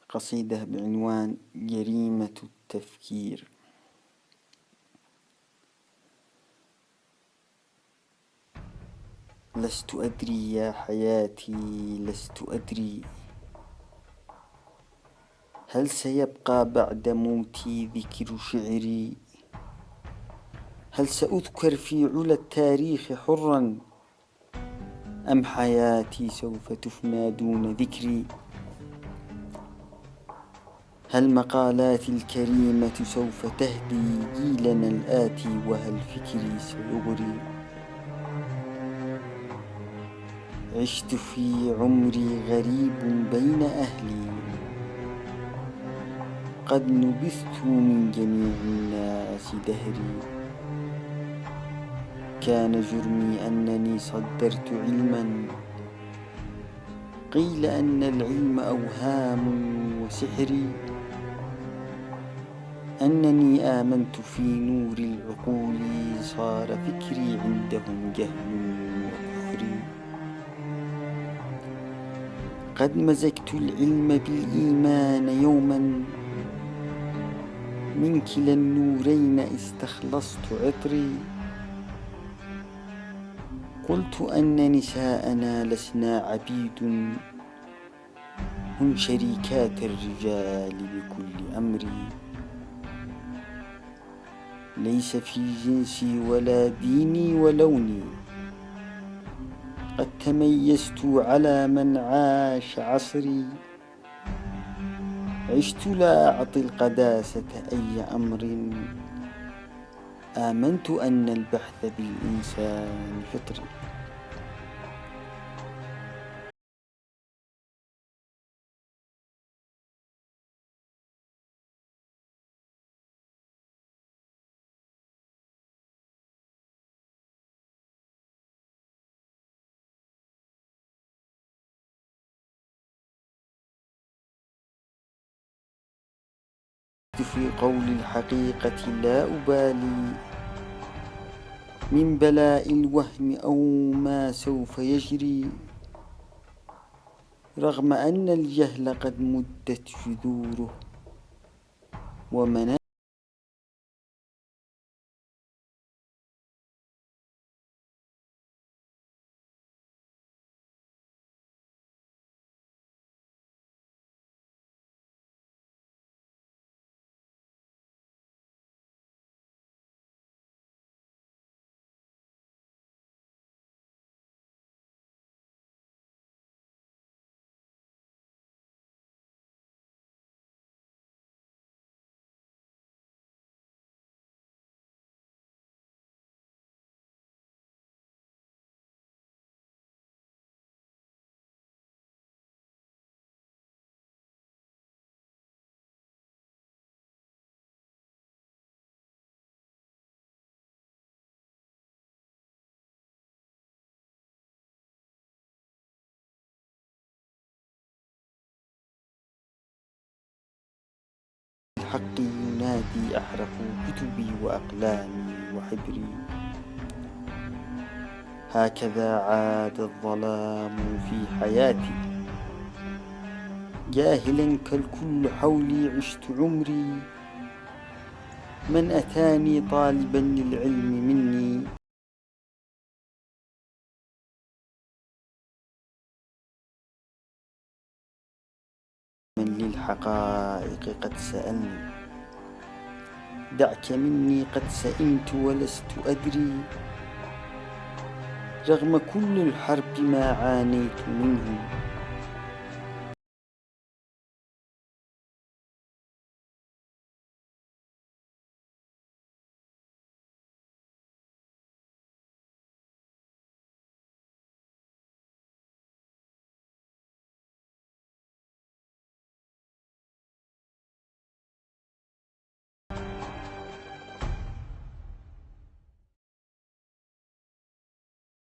قصيدة بعنوان جريمة التفكير. لست أدري يا حياتي، لست أدري هل سيبقى بعد موتي ذكر شعري؟ هل سأذكر في علا التاريخ حرا، أم حياتي سوف تفنى دون ذكري؟ هل مقالاتي الكريمة سوف تهدي جيلنا الآتي، وهل فكري سيغري؟ عشت في عمري غريب بين أهلي، قد نبذت من جميع الناس دهري. كان جرمي أنني صدرت علما، قيل أن العلم أوهام وسحر. أنني آمنت في نور العقول، صار فكري عندهم جهل وكفر. قد مزجت العلم بالإيمان يوما، من كلا النورين استخلصت عطري. قلت أن نساءنا لسنا عبيد، هن شريكات الرجال بكل أمر. ليس في جنسي ولا ديني ولوني، قد تميزت على من عاش عصري. عشت لا أعطي القداسة أي أمر، آمنت أن البحث بالإنسان فطري. في قول الحقيقة لا أبالي، من بلاء الوهم أو ما سوف يجري. رغم أن الجهل قد مدت جذوره، ومنع الحق ينادي أحرف كتبي وأقلامي وحبري. هكذا عاد الظلام في حياتي، جاهلا كالكل حولي عشت عمري. من أتاني طالبا للعلم مني، من للحقائق قد سألني. دعك مني قد سئمت ولست أدري، رغم كل الحرب ما عانيت منه.